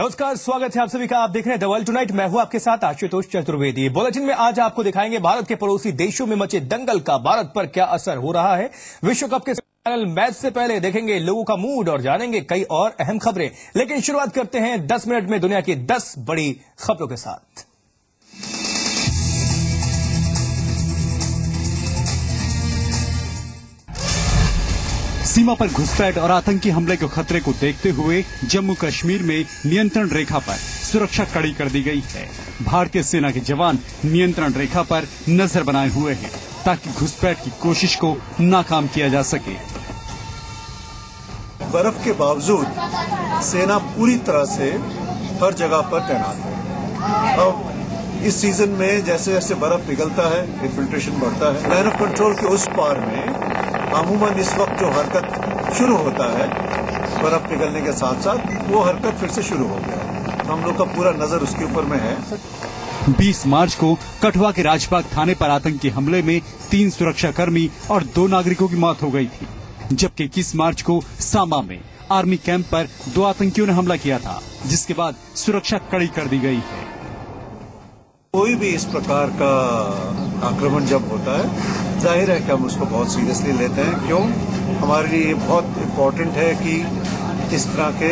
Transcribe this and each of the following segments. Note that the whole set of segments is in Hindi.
नमस्कार, स्वागत है आप सभी का। आप देख रहे हैं द वर्ल्ड टुनाइट। मैं हूं आपके साथ आशुतोष चतुर्वेदी। बुलेटिन में आज आपको दिखाएंगे भारत के पड़ोसी देशों में मचे दंगल का भारत पर क्या असर हो रहा है। विश्व कप के फाइनल मैच से पहले देखेंगे लोगों का मूड और जानेंगे कई और अहम खबरें। लेकिन शुरुआत करते हैं 10 मिनट में दुनिया की 10 बड़ी खबरों के साथ। सीमा पर घुसपैठ और आतंकी हमले के खतरे को देखते हुए जम्मू कश्मीर में नियंत्रण रेखा पर सुरक्षा कड़ी कर दी गई है। भारतीय सेना के जवान नियंत्रण रेखा पर नजर बनाए हुए हैं ताकि घुसपैठ की कोशिश को नाकाम किया जा सके। बर्फ के बावजूद सेना पूरी तरह से हर जगह पर तैनात है। अब इस सीजन में जैसे जैसे बर्फ पिघलता है, इन्फिल्ट्रेशन बढ़ता है। लाइन ऑफ कंट्रोल के उस पार में अमूमन इस वक्त जो हरकत शुरू होता है बर्फ पिघलने के साथ साथ, वो हरकत फिर से शुरू हो गया। हम लोग का पूरा नजर उसके ऊपर में है। 20 मार्च को कठुआ के राजबाग थाने पर आतंकी हमले में 3 सुरक्षाकर्मी और 2 नागरिकों की मौत हो गई थी, जबकि 21 मार्च को सांबा में आर्मी कैंप पर 2 आतंकियों ने हमला किया था, जिसके बाद सुरक्षा कड़ी कर दी गई है। कोई भी इस प्रकार का आक्रमण जब होता है, जाहिर है कि हम उसको बहुत सीरियसली लेते हैं। क्यों? हमारे लिए बहुत इम्पोर्टेंट है कि इस तरह के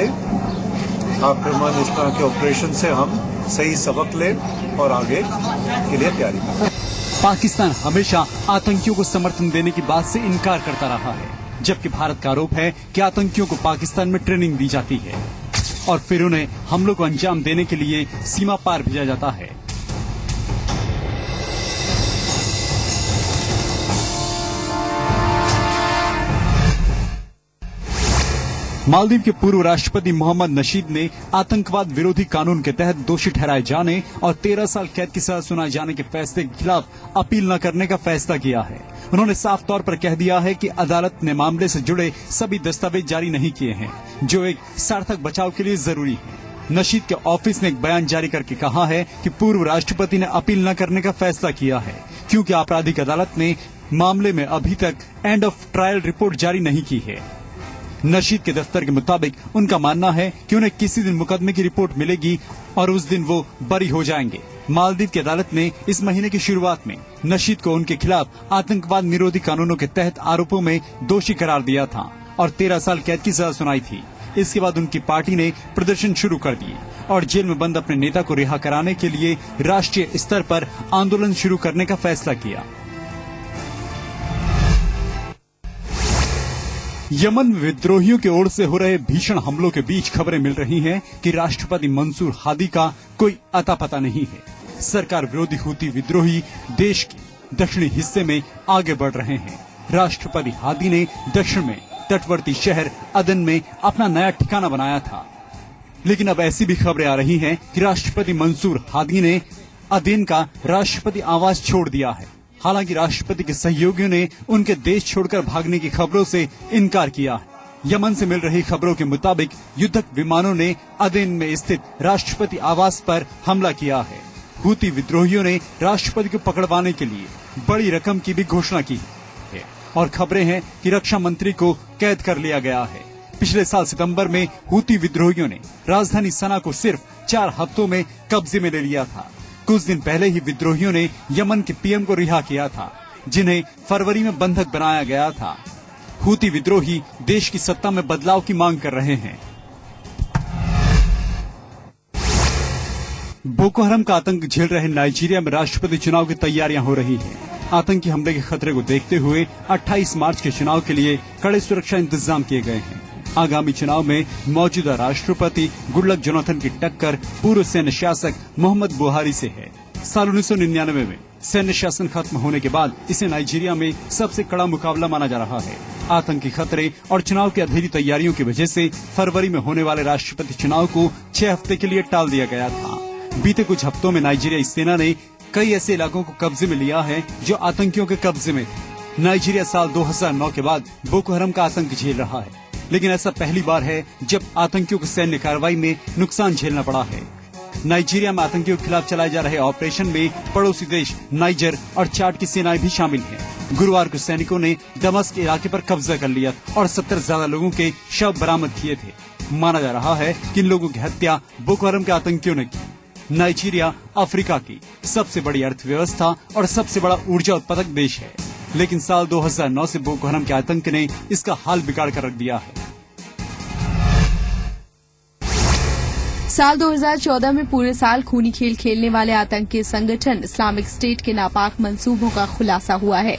आक्रमण, इस तरह के ऑपरेशन से हम सही सबक लें और आगे के लिए तैयारी करें। पाकिस्तान हमेशा आतंकियों को समर्थन देने की बात से इनकार करता रहा है, जबकि भारत का आरोप है कि आतंकियों को पाकिस्तान में ट्रेनिंग दी जाती है और फिर उन्हें हमलों को अंजाम देने के लिए सीमा पार भेजा जाता है। मालदीव के पूर्व राष्ट्रपति मोहम्मद नशीद ने आतंकवाद विरोधी कानून के तहत दोषी ठहराए जाने और 13 साल कैद की सजा सुनाए जाने के फैसले के खिलाफ अपील न करने का फैसला किया है। उन्होंने साफ तौर पर कह दिया है कि अदालत ने मामले से जुड़े सभी दस्तावेज जारी नहीं किए हैं, जो एक सार्थक बचाव के लिए जरूरी है। नशीद के ऑफिस ने एक बयान जारी करके कहा है कि पूर्व राष्ट्रपति ने अपील न करने का फैसला किया है क्योंकि आपराधिक अदालत ने मामले में अभी तक एंड ऑफ ट्रायल रिपोर्ट जारी नहीं की है। नशीद के दफ्तर के मुताबिक उनका मानना है कि उन्हें किसी दिन मुकदमे की रिपोर्ट मिलेगी और उस दिन वो बरी हो जाएंगे। मालदीव की अदालत ने इस महीने की शुरुआत में नशीद को उनके खिलाफ आतंकवाद निरोधी कानूनों के तहत आरोपों में दोषी करार दिया था और 13 साल कैद की सजा सुनाई थी। इसके बाद उनकी पार्टी ने प्रदर्शन शुरू कर दिए और जेल में बंद अपने नेता को रिहा कराने के लिए राष्ट्रीय स्तर पर आंदोलन शुरू करने का फैसला किया। यमन में विद्रोहियों की ओर से हो रहे भीषण हमलों के बीच खबरें मिल रही हैं कि राष्ट्रपति मंसूर हादी का कोई अता पता नहीं है। सरकार विरोधी हूती विद्रोही देश के दक्षिणी हिस्से में आगे बढ़ रहे हैं। राष्ट्रपति हादी ने दक्षिण में तटवर्ती शहर अदन में अपना नया ठिकाना बनाया था, लेकिन अब ऐसी भी खबरें आ रही हैं कि राष्ट्रपति मंसूर हादी ने अदन का राष्ट्रपति आवास छोड़ दिया है। हालांकि राष्ट्रपति के सहयोगियों ने उनके देश छोड़कर भागने की खबरों से इनकार किया है। यमन से मिल रही खबरों के मुताबिक युद्धक विमानों ने अदन में स्थित राष्ट्रपति आवास पर हमला किया है। हूती विद्रोहियों ने राष्ट्रपति को पकड़वाने के लिए बड़ी रकम की भी घोषणा की है और खबरें हैं कि रक्षा मंत्री को कैद कर लिया गया है। पिछले साल सितंबर में हूती विद्रोहियों ने राजधानी सना को सिर्फ 4 हफ्तों में कब्जे में ले लिया था। कुछ दिन पहले ही विद्रोहियों ने यमन के पीएम को रिहा किया था, जिन्हें फरवरी में बंधक बनाया गया था। हूती विद्रोही देश की सत्ता में बदलाव की मांग कर रहे हैं। बोको हराम का आतंक झेल रहे नाइजीरिया में राष्ट्रपति चुनाव की तैयारियां हो रही हैं। आतंकी हमले के खतरे को देखते हुए 28 मार्च के चुनाव के लिए कड़े सुरक्षा इंतजाम किए गए हैं। आगामी चुनाव में मौजूदा राष्ट्रपति गुडलक जोनाथन की टक्कर पूर्व सैन्य शासक मोहम्मद बुहारी से है। साल 1999 में सैन्य शासन खत्म होने के बाद इसे नाइजीरिया में सबसे कड़ा मुकाबला माना जा रहा है। आतंकी खतरे और चुनाव की अधूरी तैयारियों की वजह से फरवरी में होने वाले राष्ट्रपति चुनाव को 6 हफ्ते के लिए टाल दिया गया था। बीते कुछ हफ्तों में नाइजीरियाई सेना ने कई ऐसे इलाकों को कब्जे में लिया है जो आतंकियों के कब्जे में थे। नाइजीरिया साल 2009 के बाद बोको हराम का आतंक झेल रहा है, लेकिन ऐसा पहली बार है जब आतंकियों को सैन्य कार्रवाई में नुकसान झेलना पड़ा है। नाइजीरिया में आतंकियों के खिलाफ चलाए जा रहे ऑपरेशन में पड़ोसी देश नाइजर और चाड की सेनाएं भी शामिल हैं। गुरुवार को सैनिकों ने दमस्क इलाके पर कब्जा कर लिया और 70 से ज्यादा लोगों के शव बरामद किए थे। माना जा रहा है कि इन लोगों की हत्या बोको हराम के आतंकियों ने की। नाइजीरिया अफ्रीका की सबसे बड़ी अर्थव्यवस्था और सबसे बड़ा ऊर्जा उत्पादक देश है, लेकिन साल 2009 से बोको हराम के आतंक ने इसका हाल बिगाड़ कर रख दिया है। साल 2014 में पूरे साल खूनी खेल खेलने वाले आतंकी संगठन इस्लामिक स्टेट के नापाक मंसूबों का खुलासा हुआ है।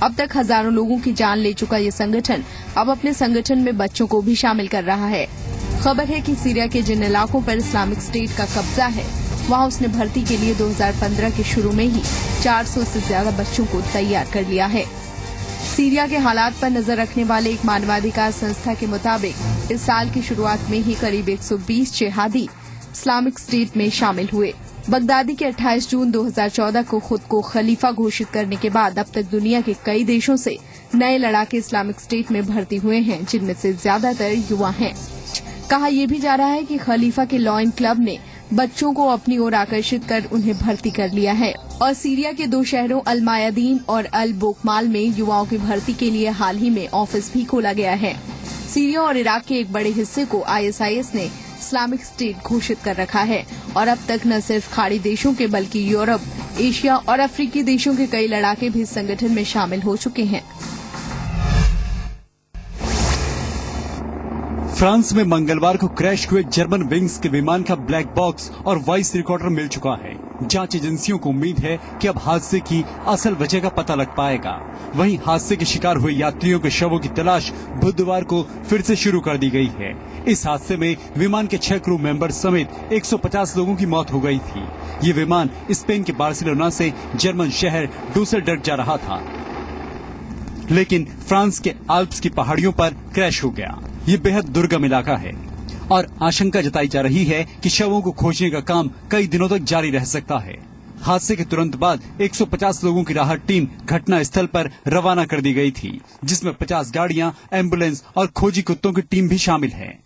अब तक हजारों लोगों की जान ले चुका ये संगठन अब अपने संगठन में बच्चों को भी शामिल कर रहा है। खबर है कि सीरिया के जिन इलाकों पर इस्लामिक स्टेट का कब्जा है, वहां उसने भर्ती के लिए 2015 के शुरू में ही 400 से ज्यादा बच्चों को तैयार कर लिया है। सीरिया के हालात पर नजर रखने वाले एक मानवाधिकार संस्था के मुताबिक इस साल की शुरुआत में ही करीब 120 जिहादी इस्लामिक स्टेट में शामिल हुए। बगदादी के 28 जून 2014 को खुद को खलीफा घोषित करने के बाद अब तक दुनिया के कई देशों से नए लड़ाके इस्लामिक स्टेट में भर्ती हुए हैं, जिनमें से ज्यादातर युवा हैं। कहा यह भी जा रहा है कि खलीफा के लॉयन क्लब ने बच्चों को अपनी ओर आकर्षित कर उन्हें भर्ती कर लिया है और सीरिया के 2 शहरों अल मायादीन और अल बोकमाल में युवाओं की भर्ती के लिए हाल ही में ऑफिस भी खोला गया है। सीरिया और इराक के एक बड़े हिस्से को ISIS ने इस्लामिक स्टेट घोषित कर रखा है और अब तक न सिर्फ खाड़ी देशों के बल्कि यूरोप, एशिया और अफ्रीकी देशों के कई लड़ाके भी इस संगठन में शामिल हो चुके हैं। फ्रांस में मंगलवार को क्रैश हुए जर्मन विंग्स के विमान का ब्लैक बॉक्स और वॉइस रिकॉर्डर मिल चुका है। जांच एजेंसियों को उम्मीद है कि अब हादसे की असल वजह का पता लग पाएगा। वहीं हादसे के शिकार हुए यात्रियों के शवों की तलाश बुधवार को फिर से शुरू कर दी गई है। इस हादसे में विमान के 6 क्रू मेंबर समेत 150 लोगों की मौत हो गई थी। ये विमान स्पेन के बार्सिलोना से जर्मन शहर डुसेलडर्फ जा रहा था, लेकिन फ्रांस के आल्प्स की पहाड़ियों पर क्रैश हो गया। ये बेहद दुर्गम इलाका है और आशंका जताई जा रही है कि शवों को खोजने का काम कई दिनों तक जारी रह सकता है। हादसे के तुरंत बाद 150 लोगों की राहत टीम घटना स्थल पर रवाना कर दी गई थी, जिसमें 50 गाड़ियां, एम्बुलेंस और खोजी कुत्तों की टीम भी शामिल है।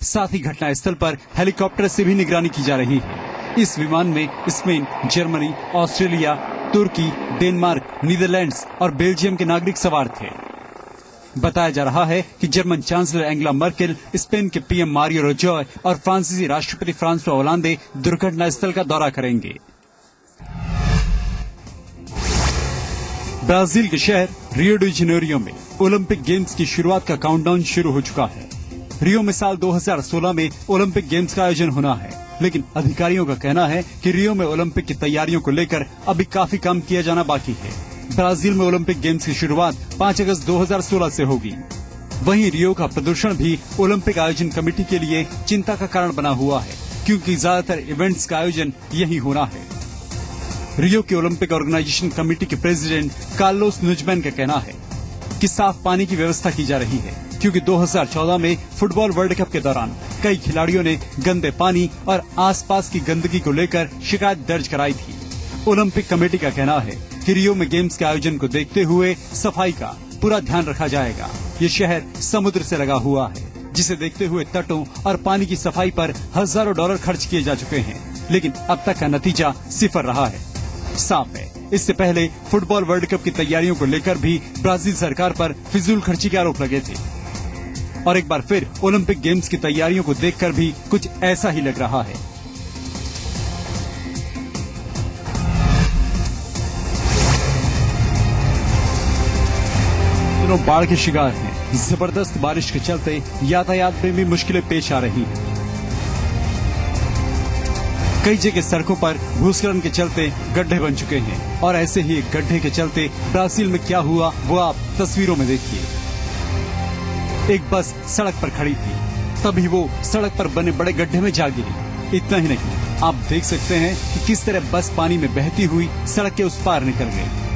साथ ही घटना स्थल पर हेलीकॉप्टर से भी निगरानी की जा रही है। इस विमान में स्पेन, जर्मनी, ऑस्ट्रेलिया, तुर्की, डेनमार्क, नीदरलैंड्स और बेल्जियम के नागरिक सवार थे। बताया जा रहा है कि German chancellor Angela Merkel, Spain के PM मारियो राजोय और फ्रांसीसी राष्ट्रपति फ्रांसवा होलांदे दुर्घटना स्थल का दौरा करेंगे। ब्राजील के शहर रियो डी जेनेरियो में ओलंपिक गेम्स की शुरुआत का काउंटडाउन शुरू हो चुका है। रियो में साल 2016 में ओलंपिक गेम्स का आयोजन होना है, लेकिन अधिकारियों का कहना है कि रियो में ओलंपिक की तैयारियों को लेकर अभी काफी काम किया जाना बाकी है। ब्राजील में ओलंपिक गेम्स की शुरुआत 5 अगस्त 2016 से होगी। वहीं रियो का प्रदूषण भी ओलंपिक आयोजन कमेटी के लिए चिंता का कारण बना हुआ है, क्योंकि ज्यादातर इवेंट्स का आयोजन यहीं होना है। रियो की ओलंपिक ऑर्गेनाइजेशन कमेटी के प्रेसिडेंट कार्लोस नुजमैन का कहना है कि साफ पानी की व्यवस्था की जा रही है, क्योंकि 2014 में फुटबॉल वर्ल्ड कप के दौरान कई खिलाड़ियों ने गंदे पानी और आसपास की गंदगी को लेकर शिकायत दर्ज कराई थी। ओलंपिक कमेटी का कहना है कि रियो में गेम्स के आयोजन को देखते हुए सफाई का पूरा ध्यान रखा जाएगा। ये शहर समुद्र से लगा हुआ है, जिसे देखते हुए तटों और पानी की सफाई पर हजारों डॉलर खर्च किए जा चुके हैं, लेकिन अब तक का नतीजा 0 रहा है। साफ है, इससे पहले फुटबॉल वर्ल्ड कप की तैयारियों को लेकर भी ब्राजील सरकार पर फिजूल खर्ची के आरोप लगे थे और एक बार फिर ओलंपिक गेम्स की तैयारियों को देखकर भी कुछ ऐसा ही लग रहा है। बाढ़ के शिकार हैं। जबरदस्त बारिश के चलते यातायात में भी मुश्किलें पेश आ रही हैं। कई जगह सड़कों पर भूस्खलन के चलते गड्ढे बन चुके हैं और ऐसे ही एक गड्ढे के चलते ब्राजील में क्या हुआ वो आप तस्वीरों में देखिए। एक बस सड़क पर खड़ी थी, तभी वो सड़क पर बने बड़े गड्ढे में जा गिरी। इतना ही नहीं, आप देख सकते हैं कि किस तरह बस पानी में बहती हुई सड़क के उस पार निकल गई।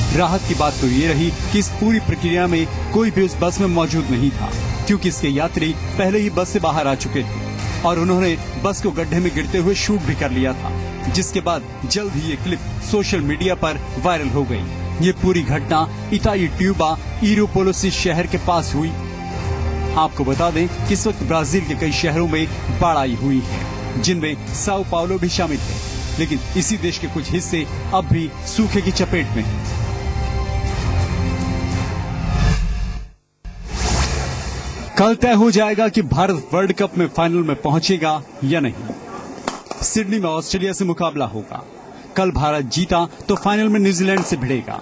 राहत की बात तो ये रही कि इस पूरी प्रक्रिया में कोई भी उस बस में मौजूद नहीं था, क्योंकि इसके यात्री पहले ही बस से बाहर आ चुके थे और उन्होंने बस को गड्ढे में गिरते हुए शूट भी कर लिया था, जिसके बाद जल्द ही ये क्लिप सोशल मीडिया पर वायरल हो गई। ये पूरी घटना इटाईट्यूबा इरोपोलिस शहर के पास हुई। आपको बता दें कि इस वक्त ब्राजील के कई शहरों में बाढ़ आई हुई है, जिनमें साओ पाउलो भी शामिल है, लेकिन इसी देश के कुछ हिस्से अब भी सूखे की चपेट में हैं। कल तय हो जाएगा कि भारत वर्ल्ड कप में फाइनल में पहुंचेगा या नहीं। सिडनी में ऑस्ट्रेलिया से मुकाबला होगा। कल भारत जीता तो फाइनल में न्यूजीलैंड से भिड़ेगा।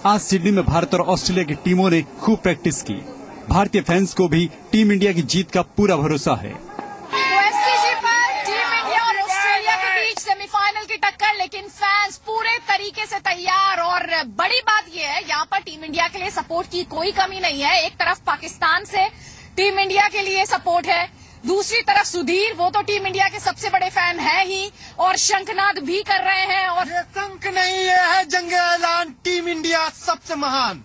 आज सिडनी में भारत और ऑस्ट्रेलिया की टीमों ने खूब प्रैक्टिस की। भारतीय फैंस को भी टीम इंडिया की जीत का पूरा भरोसा है। ओएससीजी पर टीम इंडिया और ऑस्ट्रेलिया के बीच सेमीफाइनल की टक्कर, लेकिन फैंस पूरे तरीके से तैयार। और बड़ी बात यह है, यहाँ पर टीम इंडिया के लिए सपोर्ट की कोई कमी नहीं है। एक तरफ पाकिस्तान से टीम इंडिया के लिए सपोर्ट है, दूसरी तरफ सुधीर, वो तो टीम इंडिया के सबसे बड़े फैन है ही और शंखनाद भी कर रहे हैं। और ये शंख नहीं, ये है जंग ऐलान, टीम इंडिया सबसे महान।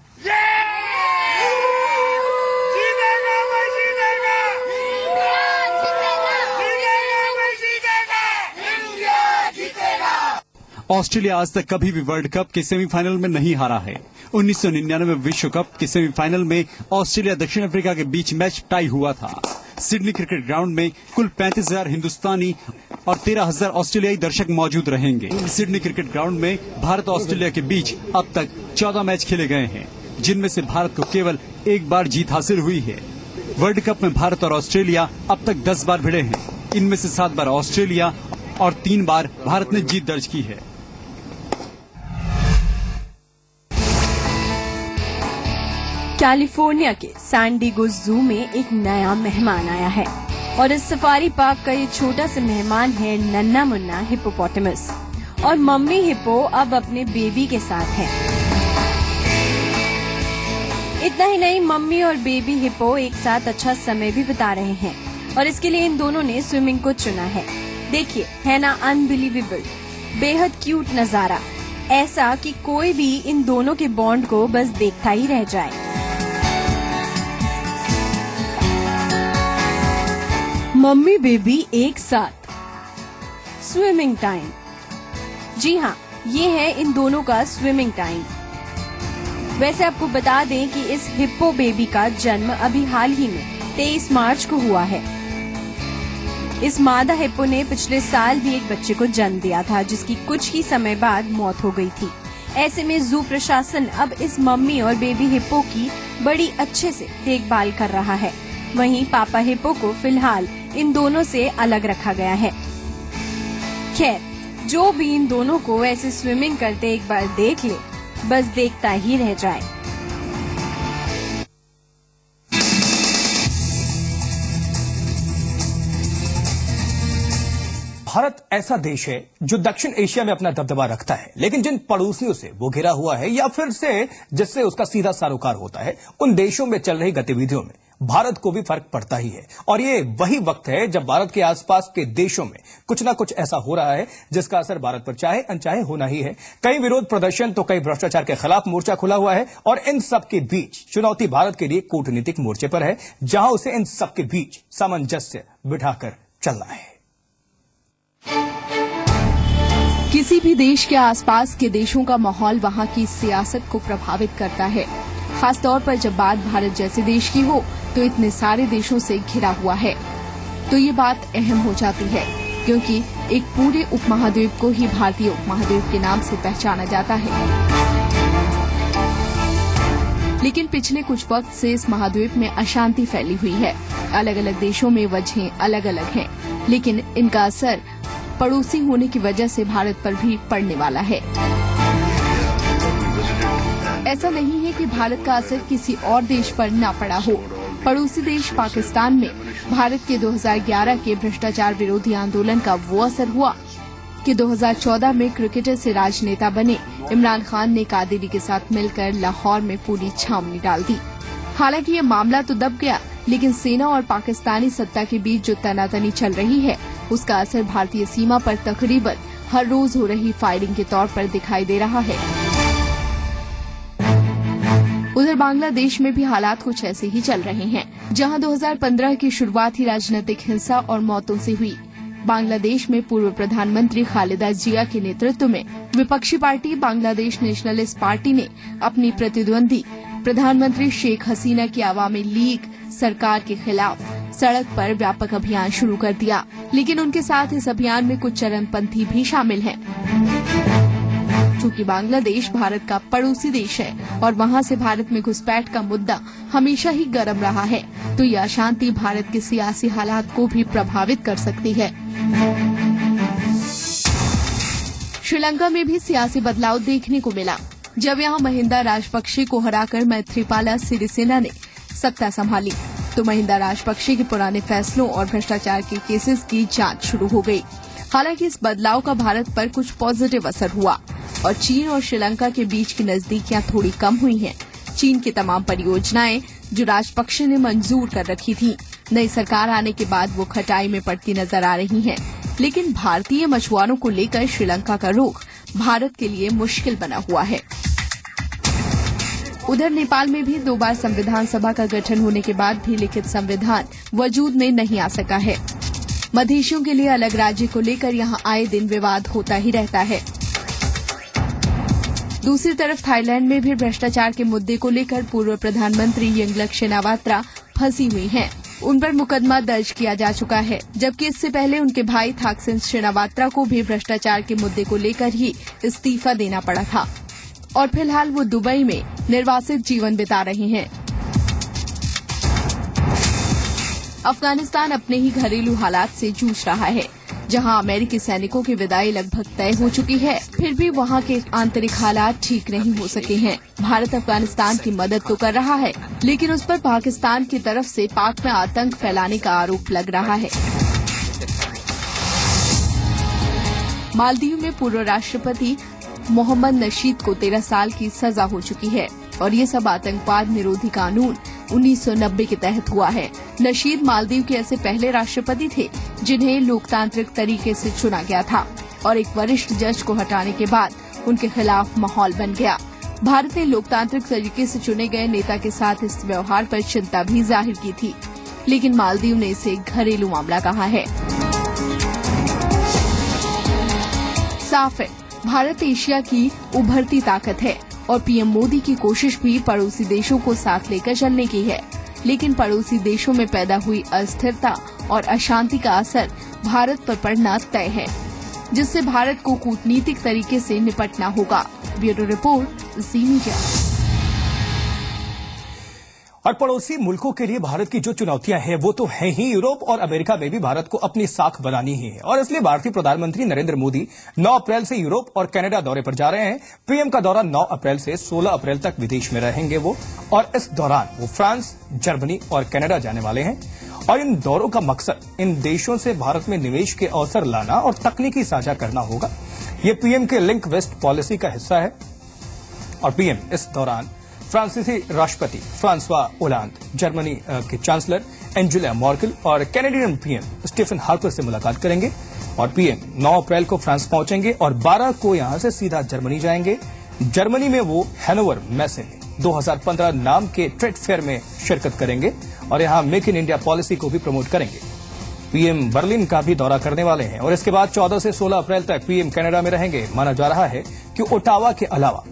ऑस्ट्रेलिया आज तक कभी भी वर्ल्ड कप के सेमीफाइनल में नहीं हारा है। 1999 विश्व कप के सेमीफाइनल में ऑस्ट्रेलिया दक्षिण अफ्रीका के बीच मैच टाई हुआ था। सिडनी क्रिकेट ग्राउंड में कुल 35,000 हिंदुस्तानी और 13,000 ऑस्ट्रेलियाई दर्शक मौजूद रहेंगे। सिडनी क्रिकेट ग्राउंड में भारत और ऑस्ट्रेलिया के बीच अब तक 14 मैच खेले गए हैं, जिनमें से भारत को केवल एक बार जीत हासिल हुई है। वर्ल्ड कप में भारत और ऑस्ट्रेलिया अब तक 10 बार भिड़े हैं। इनमें से 7 बार ऑस्ट्रेलिया और 3 बार भारत ने जीत दर्ज की है। कैलिफोर्निया के सैन डिएगो जू में एक नया मेहमान आया है और इस सफारी पार्क का ये छोटा सा मेहमान है नन्ना मुन्ना हिप्पोपोटामस। और मम्मी हिप्पो अब अपने बेबी के साथ है। इतना ही नहीं, मम्मी और बेबी हिप्पो एक साथ अच्छा समय भी बिता रहे हैं और इसके लिए इन दोनों ने स्विमिंग को चुना है। देखिए, है ना अनबिलीवेबल, बेहद क्यूट नजारा, ऐसा कि कोई भी इन दोनों के बॉन्ड को बस देखता ही रह जाए। मम्मी बेबी एक साथ स्विमिंग टाइम। जी हाँ, ये है इन दोनों का स्विमिंग टाइम। वैसे आपको बता दें कि इस हिप्पो बेबी का जन्म अभी हाल ही में 23 मार्च को हुआ है। इस मादा हिप्पो ने पिछले साल भी एक बच्चे को जन्म दिया था, जिसकी कुछ ही समय बाद मौत हो गई थी। ऐसे में जू प्रशासन अब इस मम्मी और बेबी हिप्पो की बड़ी अच्छे से देखभाल कर रहा है। वहीं पापा हिप्पो को फिलहाल इन दोनों से अलग रखा गया है। खैर, जो भी इन दोनों को ऐसे स्विमिंग करते एक बार देख ले, बस देखता ही रह जाए। भारत ऐसा देश है जो दक्षिण एशिया में अपना दबदबा रखता है, लेकिन जिन पड़ोसियों से वो घिरा हुआ है या फिर से जिससे उसका सीधा सरोकार होता है, उन देशों में चल रही गतिविधियों में भारत को भी फर्क पड़ता ही है। और ये वही वक्त है जब भारत के आसपास के देशों में कुछ ना कुछ ऐसा हो रहा है जिसका असर भारत पर चाहे अनचाहे होना ही है। कई विरोध प्रदर्शन तो कई भ्रष्टाचार के खिलाफ मोर्चा खुला हुआ है और इन सब के बीच चुनौती भारत के लिए कूटनीतिक मोर्चे पर है, जहां उसे इन सब के बीच सामंजस्य बिठाकर चलना है। किसी भी देश के आसपास के देशों का माहौल वहां की सियासत को प्रभावित करता है, खासतौर पर जब बात भारत जैसे देश की हो तो इतने सारे देशों से घिरा हुआ है, तो ये बात अहम हो जाती है, क्योंकि एक पूरे उपमहाद्वीप को ही भारतीय उपमहाद्वीप के नाम से पहचाना जाता है। लेकिन पिछले कुछ वक्त से इस महाद्वीप में अशांति फैली हुई है। अलग अलग देशों में वजहें अलग अलग हैं, लेकिन इनका असर पड़ोसी होने की वजह से भारत पर भी पड़ने वाला है। ऐसा नहीं है कि भारत का असर किसी और देश पर न पड़ा हो। पड़ोसी देश पाकिस्तान में भारत के 2011 के भ्रष्टाचार विरोधी आंदोलन का वो असर हुआ कि 2014 में क्रिकेटर से राजनेता बने इमरान खान ने कादिरी के साथ मिलकर लाहौर में पूरी छावनी डाल दी। हालांकि ये मामला तो दब गया, लेकिन सेना और पाकिस्तानी सत्ता के बीच जो तनातनी चल रही है, उसका असर भारतीय सीमा पर तकरीबन हर रोज हो रही फायरिंग के तौर पर दिखाई दे रहा है। उधर बांग्लादेश में भी हालात कुछ ऐसे ही चल रहे हैं, जहां 2015 की शुरुआत ही राजनीतिक हिंसा और मौतों से हुई। बांग्लादेश में पूर्व प्रधानमंत्री खालिदा जिया के नेतृत्व में विपक्षी पार्टी बांग्लादेश नेशनलिस्ट पार्टी ने अपनी प्रतिद्वंदी प्रधानमंत्री शेख हसीना की अवामी लीग सरकार के खिलाफ सड़क पर व्यापक अभियान शुरू कर दिया। लेकिन उनके साथ इस अभियान में कुछ चरमपंथी भी शामिल हैं। चूँकि बांग्लादेश भारत का पड़ोसी देश है और वहाँ से भारत में घुसपैठ का मुद्दा हमेशा ही गर्म रहा है, तो यह अशांति भारत के सियासी हालात को भी प्रभावित कर सकती है। श्रीलंका में भी सियासी बदलाव देखने को मिला जब यहाँ महिंदा राजपक्षे को हराकर मैत्रीपाला सिरिसेना ने सत्ता संभाली, तो महिंदा राजपक्षे के पुराने फैसलों और भ्रष्टाचार के केसेस की जांच शुरू हो गई। हालांकि इस बदलाव का भारत पर कुछ पॉजिटिव असर हुआ और चीन और श्रीलंका के बीच की नजदीकियां थोड़ी कम हुई हैं। चीन की तमाम परियोजनाएं जो राजपक्षे ने मंजूर कर रखी थी, नई सरकार आने के बाद वो खटाई में पड़ती नजर आ रही हैं। लेकिन भारतीय मछुआरों को लेकर श्रीलंका का रुख भारत के लिए मुश्किल बना हुआ है। उधर नेपाल में भी 2 बार संविधान सभा का गठन होने के बाद भी लिखित संविधान वजूद में नहीं आ सका है। मधेशियों के लिए अलग राज्य को लेकर यहां आए दिन विवाद होता ही रहता है। दूसरी तरफ थाईलैंड में भी भ्रष्टाचार के मुद्दे को लेकर पूर्व प्रधानमंत्री यंगलक शेनावात्रा फंसी हुई हैं। उन पर मुकदमा दर्ज किया जा चुका है, जबकि इससे पहले उनके भाई थाकसिन शेनावात्रा को भी भ्रष्टाचार के मुद्दे को लेकर ही इस्तीफा देना पड़ा था और फिलहाल वो दुबई में निर्वासित जीवन बिता रहे हैं। अफगानिस्तान अपने ही घरेलू हालात से जूझ रहा है, जहां अमेरिकी सैनिकों की विदाई लगभग तय हो चुकी है, फिर भी वहां के आंतरिक हालात ठीक नहीं हो सके हैं। भारत अफगानिस्तान की मदद तो कर रहा है, लेकिन उस पर पाकिस्तान की तरफ से पाक में आतंक फैलाने का आरोप लग रहा है। मालदीव में पूर्व राष्ट्रपति मोहम्मद नशीद को 13 साल की सजा हो चुकी है और ये सब आतंकवाद निरोधी कानून 1990 के तहत हुआ है। नशीद मालदीव के ऐसे पहले राष्ट्रपति थे जिन्हें लोकतांत्रिक तरीके से चुना गया था और एक वरिष्ठ जज को हटाने के बाद उनके खिलाफ माहौल बन गया। भारत ने लोकतांत्रिक तरीके से चुने गए नेता के साथ इस व्यवहार पर चिंता भी जाहिर की थी, लेकिन मालदीव ने इसे घरेलू मामला कहा है। साफ है, भारत एशिया की उभरती ताकत है और पीएम मोदी की कोशिश भी पड़ोसी देशों को साथ लेकर चलने की है, लेकिन पड़ोसी देशों में पैदा हुई अस्थिरता और अशांति का असर भारत पर पड़ना तय है, जिससे भारत को कूटनीतिक तरीके से निपटना होगा। ब्यूरो रिपोर्ट, जी मीडिया। और पड़ोसी मुल्कों के लिए भारत की जो चुनौतियां हैं वो तो हैं ही। यूरोप और अमेरिका में भी भारत को अपनी साख बनानी ही है और इसलिए भारतीय प्रधानमंत्री नरेंद्र मोदी 9 अप्रैल से यूरोप और कनाडा दौरे पर जा रहे हैं। पीएम का दौरा 9 अप्रैल से 16 अप्रैल तक विदेश में रहेंगे वो, और इस दौरान वो फ्रांस, जर्मनी और कनाडा जाने वाले हैं। और इन दौरों का मकसद इन देशों से भारत में निवेश के अवसर लाना और तकनीकी साझा करना होगा। ये पीएम के लिंक वेस्ट पॉलिसी का हिस्सा है। और पीएम इस दौरान फ्रांसीसी राष्ट्रपति फ्रांसवा ओलांद, जर्मनी के चांसलर एंजेला मर्केल और कैनेडियन पीएम स्टीफन हार्पर से मुलाकात करेंगे। और पीएम 9 अप्रैल को फ्रांस पहुंचेंगे और 12 को यहां से सीधा जर्मनी जाएंगे। जर्मनी में वो हैनोवर मेसे में 2015 नाम के ट्रेड फेयर में शिरकत करेंगे और यहां मेक इन इंडिया पॉलिसी को भी प्रमोट करेंगे। पीएम बर्लिन का भी दौरा करने वाले हैं और इसके बाद 14 से 16 अप्रैल तक पीएम कनाडा में रहेंगे। माना जा रहा है कि ओटावा के अलावा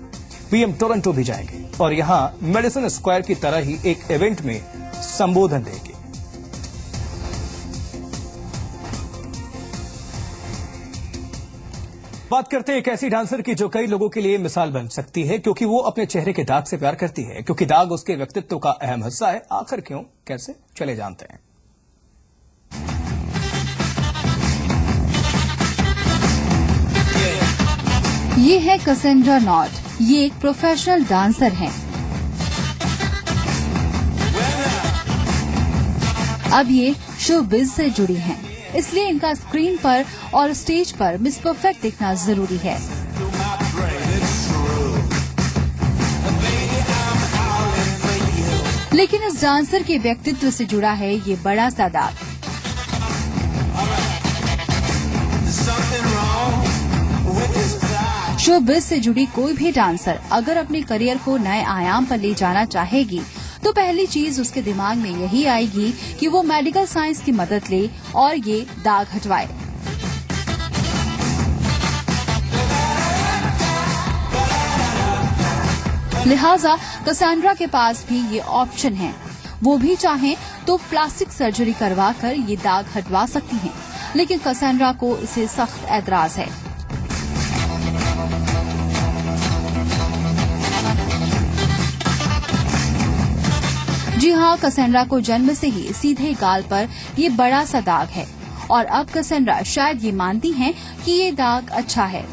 पीएम टोरंटो भी जाएंगे और यहां मेडिसन स्क्वायर की तरह ही एक इवेंट में संबोधन देंगे। बात करते हैं एक ऐसी डांसर की जो कई लोगों के लिए मिसाल बन सकती है, क्योंकि वो अपने चेहरे के दाग से प्यार करती है, क्योंकि दाग उसके व्यक्तित्व का अहम हिस्सा है। आखिर क्यों, कैसे, चले जानते हैं। ये है कैसेंड्रा नॉट। ये एक प्रोफेशनल डांसर हैं। अब ये शोबिज से जुड़ी हैं, इसलिए इनका स्क्रीन पर और स्टेज पर मिस परफेक्ट दिखना जरूरी है। लेकिन इस डांसर के व्यक्तित्व से जुड़ा है ये बड़ा सा दाग। शोबिज से जुड़ी कोई भी डांसर अगर अपने करियर को नए आयाम पर ले जाना चाहेगी तो पहली चीज उसके दिमाग में यही आएगी कि वो मेडिकल साइंस की मदद ले और ये दाग हटवाए। लिहाजा कैसेंड्रा के पास भी ये ऑप्शन है। वो भी चाहें तो प्लास्टिक सर्जरी करवा कर ये दाग हटवा सकती हैं, लेकिन कैसेंड्रा को इसे सख्त ऐतराज है। जी हाँ, कसेंड्रा को जन्म से ही सीधे गाल पर ये बड़ा सा दाग है और अब कसेंड्रा शायद ये मानती हैं कि ये दाग अच्छा है।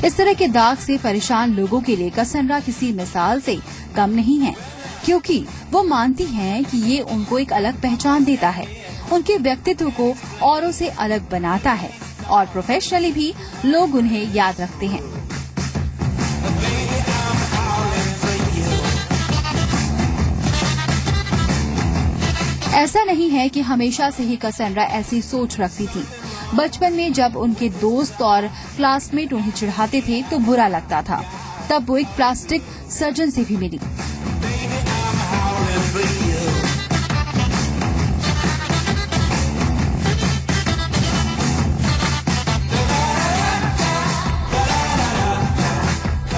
इस तरह के दाग से परेशान लोगों के लिए कसेंड्रा किसी मिसाल से कम नहीं है, क्योंकि वो मानती हैं कि ये उनको एक अलग पहचान देता है, उनके व्यक्तित्व को औरों से अलग बनाता है और प्रोफेशनली भी लोग उन्हें याद रखते हैं। ऐसा नहीं है कि हमेशा से ही कसेंड्रा ऐसी सोच रखती थी। बचपन में जब उनके दोस्त और क्लासमेट उन्हें चिढ़ाते थे तो बुरा लगता था। तब वो एक प्लास्टिक सर्जन से भी मिली।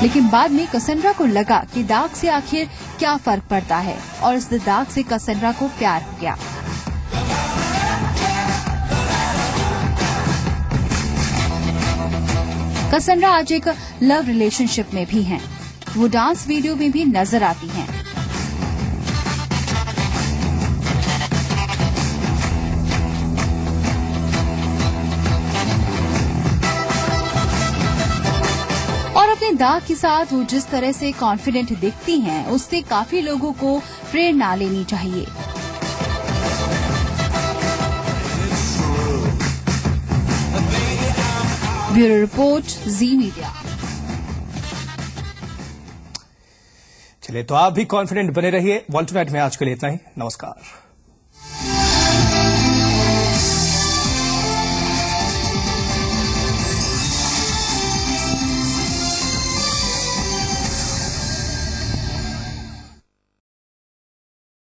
लेकिन बाद में कसेंड्रा को लगा कि दाग से आखिर क्या फर्क पड़ता है और इस दाग से कसेंड्रा को प्यार हो गया। कसेंड्रा आज एक लव रिलेशनशिप में भी हैं। वो डांस वीडियो में भी नजर आती हैं। और अपने दाग के साथ वो जिस तरह से कॉन्फिडेंट दिखती हैं, उससे काफी लोगों को प्रेरणा लेनी चाहिए। ब्यूरो रिपोर्ट, जी मीडिया। चलिए, तो आप भी कॉन्फिडेंट बने रहिए। वर्ल्ड टुनाइट में आज के लिए इतना ही। नमस्कार।